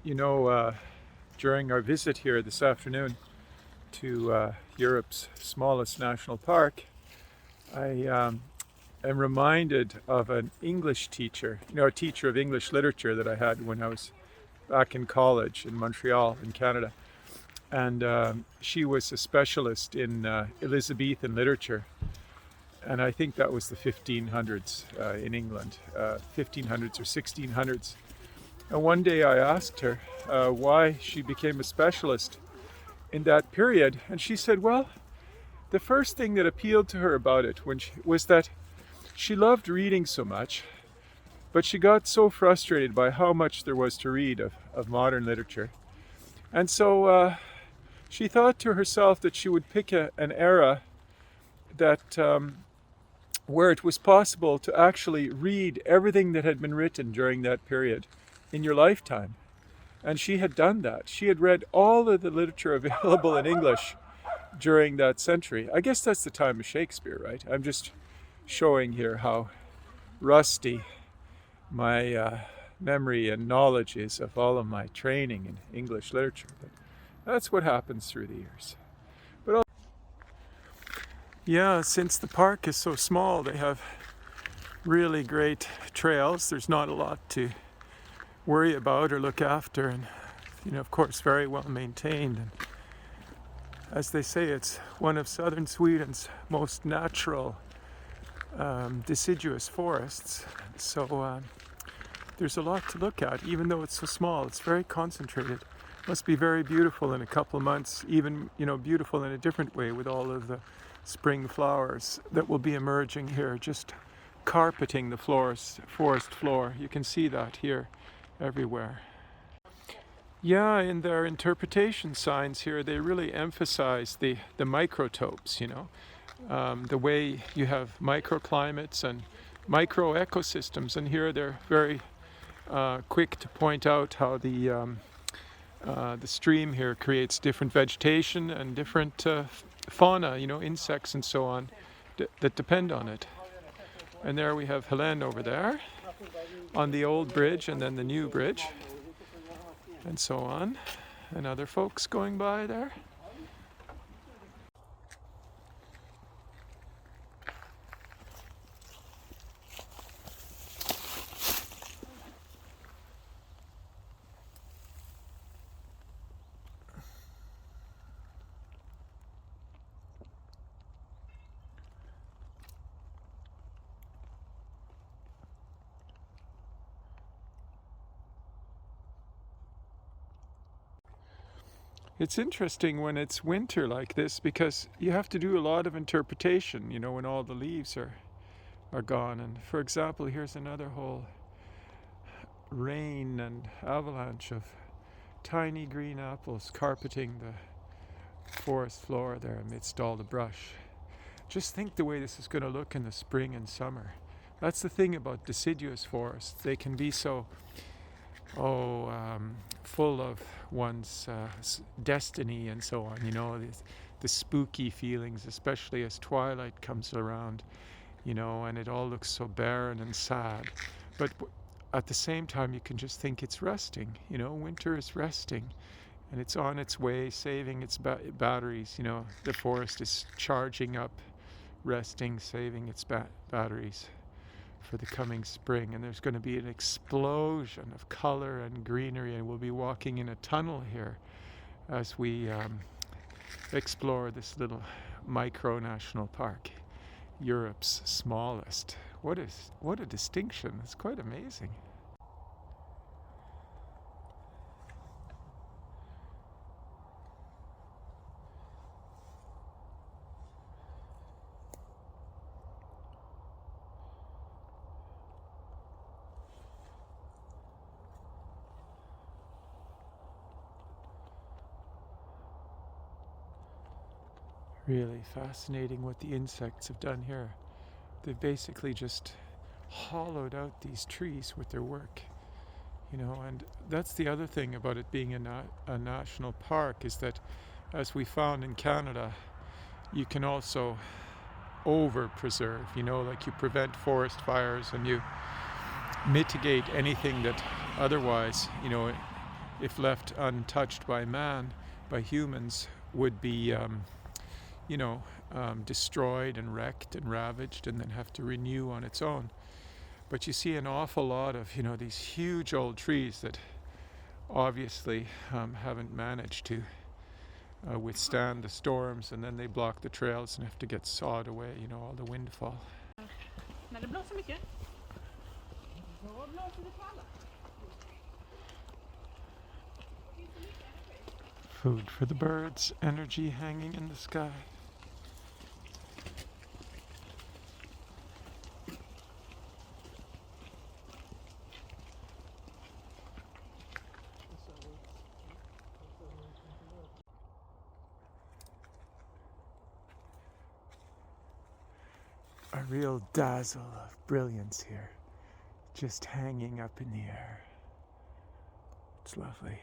You know, during our visit here this afternoon to Europe's smallest national park, I am reminded of an English teacher, a teacher of English literature that I had when I was back in college in Montreal in Canada. And she was a specialist in Elizabethan literature. And I think that was the 1500s in England, 1500s or 1600s. And one day I asked her why she became a specialist in that period. And she said, well, the first thing that appealed to her about it was that she loved reading so much, but she got so frustrated by how much there was to read of modern literature. And so she thought to herself that she would pick an era that where it was possible to actually read everything that had been written during that period in your lifetime. And she had done that. She had read all of the literature available in English during that century. I guess that's the time of Shakespeare, right? I'm just showing here how rusty my memory and knowledge is of all of my training in English literature. But that's what happens through the years. But yeah, since the park is so small, they have really great trails. There's not a lot to worry about or look after, and of course very well maintained. And as they say, it's one of southern Sweden's most natural deciduous forests. So there's a lot to look at, even though it's so small. It's very concentrated. Must be very beautiful in a couple of months, even beautiful in a different way with all of the spring flowers that will be emerging here, just carpeting the forest floor. You can see that here everywhere. Yeah, in their interpretation signs here, they really emphasize the microtopes, the way you have microclimates and micro ecosystems. And here they're very quick to point out how the stream here creates different vegetation and different fauna, insects and so on, that depend on it. And there we have Helene over there on the old bridge, and then the new bridge, and so on, and other folks going by there. It's interesting when it's winter like this, because you have to do a lot of interpretation, when all the leaves are gone. And for example, here's another whole rain and avalanche of tiny green apples carpeting the forest floor there amidst all the brush. Just think the way this is going to look in the spring and summer. That's the thing about deciduous forests. They can be so full of one's destiny and so on, the spooky feelings, especially as twilight comes around, and it all looks so barren and sad. But at the same time, you can just think it's resting, winter is resting, and it's on its way, saving its batteries, the forest is charging up, resting, saving its batteries for the coming spring. And there's going to be an explosion of color and greenery, and we'll be walking in a tunnel here as we explore this little micro national park, Europe's smallest. What a distinction. It's quite amazing. Really fascinating what the insects have done here. They've basically just hollowed out these trees with their work, and that's the other thing about it being a national park, is that, as we found in Canada, you can also over preserve, like you prevent forest fires and you mitigate anything that otherwise, if left untouched by man, by humans, would be destroyed and wrecked and ravaged and then have to renew on its own. But you see an awful lot of these huge old trees that obviously haven't managed to withstand the storms, and then they block the trails and have to get sawed away, all the windfall. När det blåser mycket, då blåser det på alla. Food for the birds, energy hanging in the sky. A real dazzle of brilliance here, just hanging up in the air. It's lovely.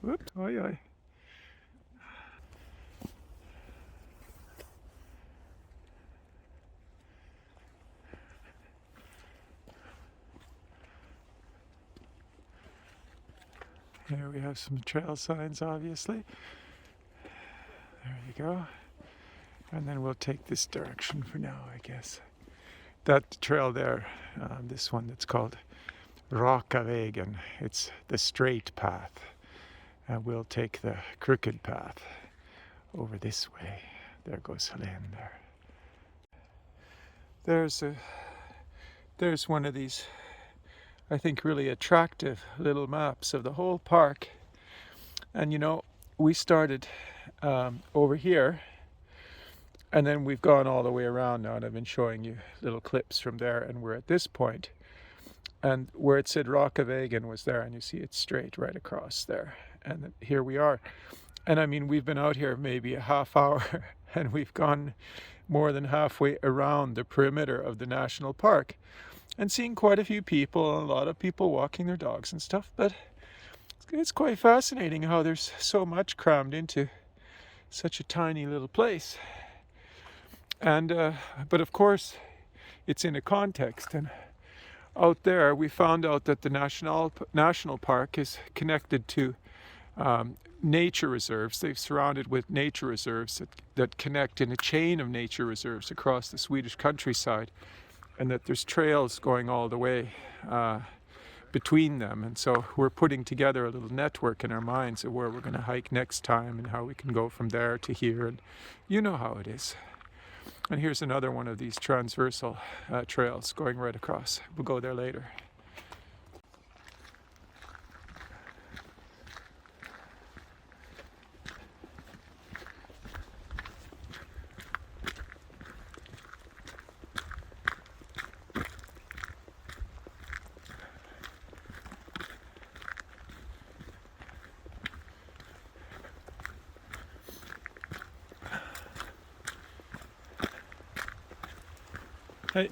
Whoops, oj, oj. Here we have some trail signs, obviously. There you go. And then we'll take this direction for now, I guess. That trail there, this one that's called Raka vägen, it's the straight path. And we'll take the crooked path over this way. There goes Helene there. There's one of these, I think, really attractive little maps of the whole park. And we started over here, and then we've gone all the way around now, and I've been showing you little clips from there, and we're at this point. And where it said Raka vägen was there, and you see it's straight right across there. And here we are. And I mean, we've been out here maybe a half hour and we've gone more than halfway around the perimeter of the national park and seen quite a few people, a lot of people walking their dogs and stuff. But it's quite fascinating how there's so much crammed into such a tiny little place. And but of course, it's in a context. And out there, we found out that the national park is connected to nature reserves. They've surrounded with nature reserves that connect in a chain of nature reserves across the Swedish countryside, and that there's trails going all the way between them. And so we're putting together a little network in our minds of where we're going to hike next time and how we can go from there to here, and you know how it is. And here's another one of these transversal trails going right across. We'll go there later. Hey.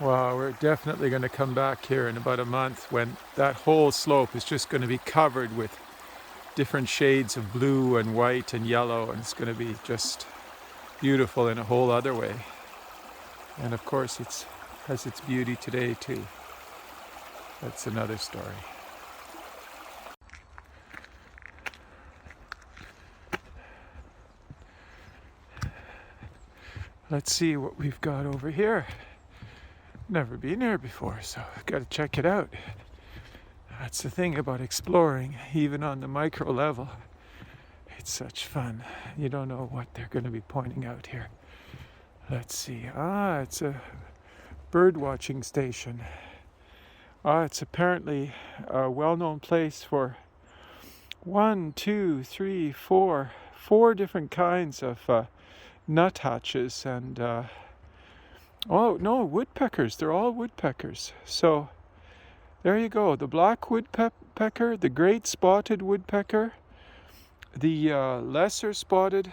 Wow, we're definitely going to come back here in about a month when that whole slope is just going to be covered with different shades of blue and white and yellow, and it's going to be just beautiful in a whole other way. And of course it has its beauty today too. That's another story. Let's see what we've got over here. Never been here before, so I've got to check it out. That's the thing about exploring, even on the micro level. It's such fun. You don't know what they're going to be pointing out here. Let's see. It's a bird watching station. It's apparently a well-known place for 4 different kinds of nuthatches and woodpeckers. They're all woodpeckers. So there you go. The black woodpecker, the great spotted woodpecker, the lesser spotted.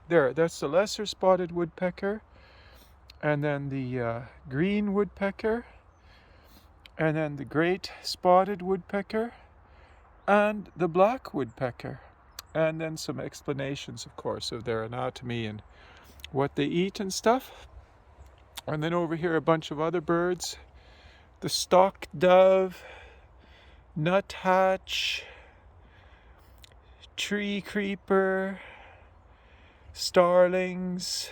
That's the lesser spotted woodpecker, and then the green woodpecker, and then the great spotted woodpecker, and the black woodpecker. And then some explanations, of course, of their anatomy and what they eat and stuff. And then over here, a bunch of other birds. The stock dove, nuthatch, tree creeper, starlings,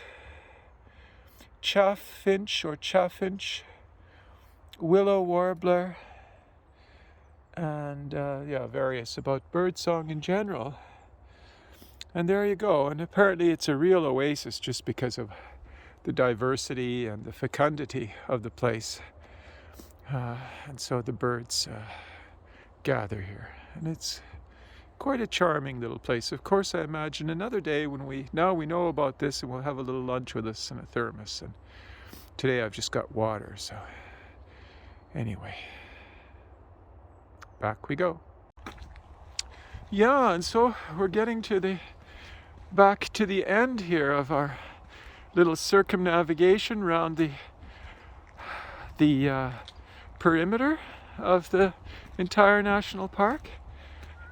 chaffinch or chaffinch, willow warbler, and various about birdsong in general. And there you go. And apparently it's a real oasis just because of the diversity and the fecundity of the place. And so the birds gather here. And it's quite a charming little place. Of course, I imagine another day when we know about this, and we'll have a little lunch with us in a thermos. And today I've just got water. So anyway, back we go. Yeah, and so we're getting back to the end here of our little circumnavigation around the perimeter of the entire national park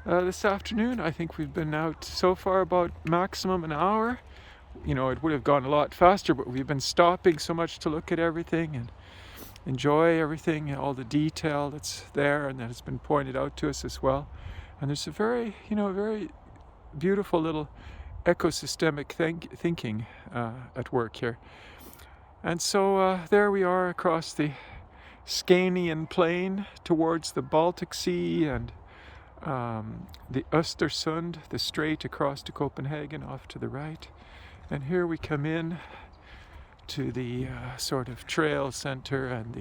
this afternoon. I think we've been out so far about maximum an hour. You know, it would have gone a lot faster, but we've been stopping so much to look at everything and enjoy everything, all the detail that's there and that has been pointed out to us as well. And there's a very beautiful little ecosystemic thinking at work here. And so there we are across the Scanian plain towards the Baltic Sea and the Östersund, the strait across to Copenhagen off to the right. And here we come in to the sort of trail center and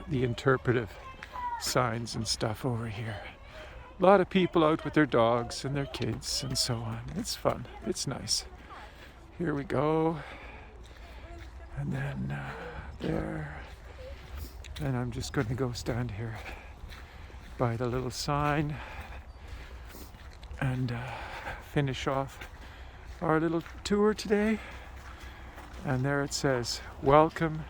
the interpretive signs and stuff over here. A lot of people out with their dogs and their kids and so on. It's fun. It's nice. Here we go. And then there. And I'm just going to go stand here by the little sign and finish off our little tour today. And there it says, welcome.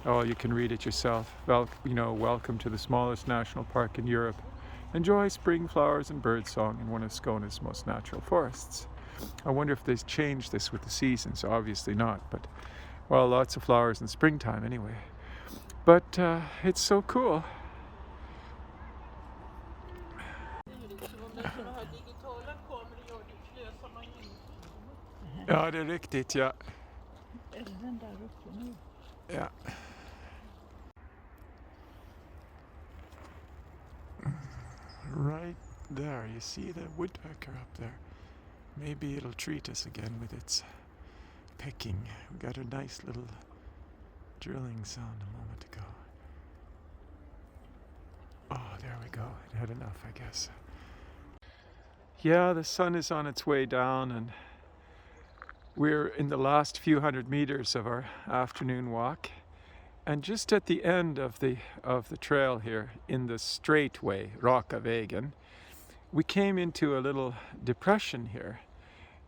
Oh, you can read it yourself. Welcome to the smallest national park in Europe. Enjoy spring flowers and birdsong in one of Skåne's most natural forests. I wonder if they've changed this with the seasons. Obviously not, but well, lots of flowers in springtime anyway. But it's so cool. Ja, det är riktigt, ja. Ja. Right there, you see the woodpecker up there. Maybe it'll treat us again with its pecking. We got a nice little drilling sound a moment ago. Oh, there we go. It had enough, I guess. Yeah, the sun is on its way down and we're in the last few hundred meters of our afternoon walk. And just at the end of the trail here, in the straight way, Raka Vägen, we came into a little depression here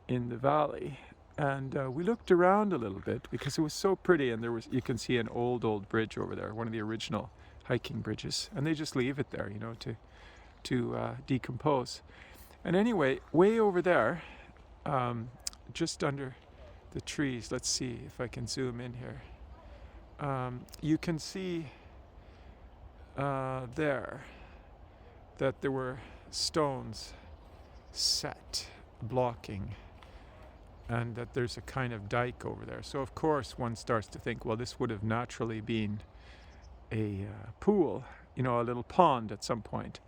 in the valley, and we looked around a little bit because it was so pretty, and you can see an old bridge over there, one of the original hiking bridges, and they just leave it there, to decompose. And anyway, way over there, just under the trees, let's see if I can zoom in here. You can see there that there were stones set blocking, and that there's a kind of dike over there. So of course one starts to think, well, this would have naturally been a pool, you know, a little pond at some point.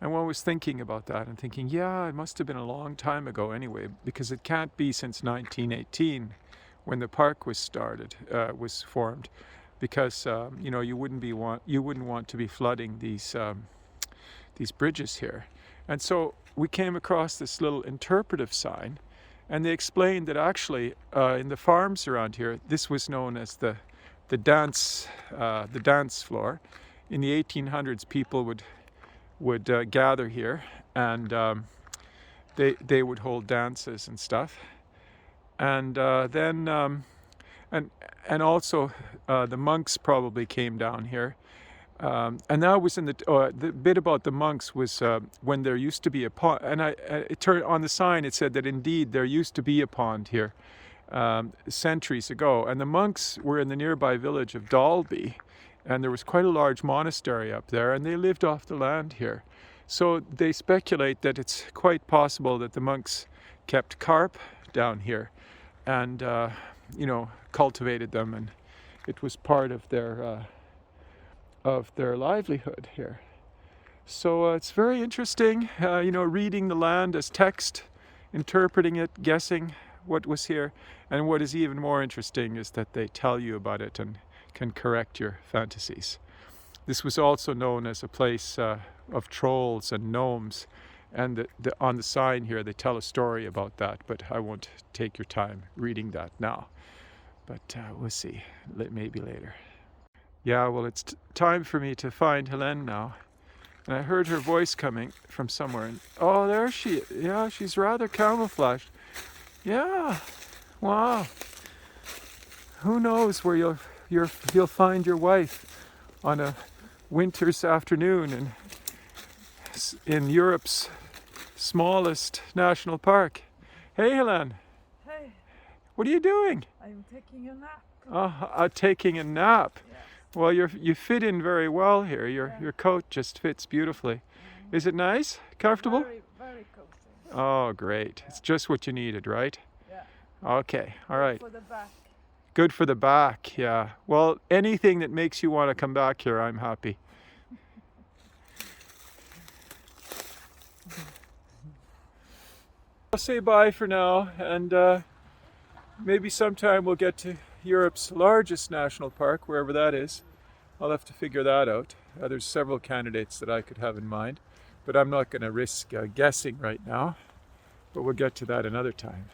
And one was thinking about that and thinking, yeah, it must have been a long time ago anyway, because it can't be since 1918 when the park was formed, because you know, you wouldn't want to be flooding these bridges here. And so we came across this little interpretive sign, and they explained that actually in the farms around here, this was known as the dance floor. In the 1800s, people would gather here, and they would hold dances and stuff. And then also the monks probably came down here. And that was in the bit about the monks was when there used to be a pond, and it turned on the sign, it said that indeed there used to be a pond here centuries ago, and the monks were in the nearby village of Dalby, and there was quite a large monastery up there, and they lived off the land here. So they speculate that it's quite possible that the monks kept carp down here, and you know, cultivated them, and it was part of their livelihood here. So it's very interesting, you know, reading the land as text, interpreting it, guessing what was here. And what is even more interesting is that they tell you about it and can correct your fantasies. This was also known as a place of trolls and gnomes, and on the sign here they tell a story about that, but I won't take your time reading that now. But we'll see, maybe later. Yeah, well, it's time for me to find Helene now. And I heard her voice coming from somewhere. And, oh, there she is. Yeah, she's rather camouflaged. Yeah, wow. Who knows where you'll find your wife on a winter's afternoon in Europe's smallest national park. Hey, Helene. Hey. What are you doing? I'm taking a nap. Taking a nap. Yes. Well, you fit in very well here. Your coat just fits beautifully. Is it nice? Comfortable? Very, very cozy. Oh, great. It's just what you needed, right? Yeah. Okay, all right. For the back. Good for the back, yeah. Well, anything that makes you want to come back here, I'm happy. I'll say bye for now, and maybe sometime we'll get to Europe's largest national park, wherever that is. I'll have to figure that out. There's several candidates that I could have in mind, but I'm not going to risk guessing right now. But we'll get to that another time.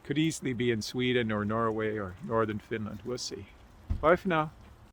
Could easily be in Sweden or Norway or northern Finland. We'll see. Bye for now.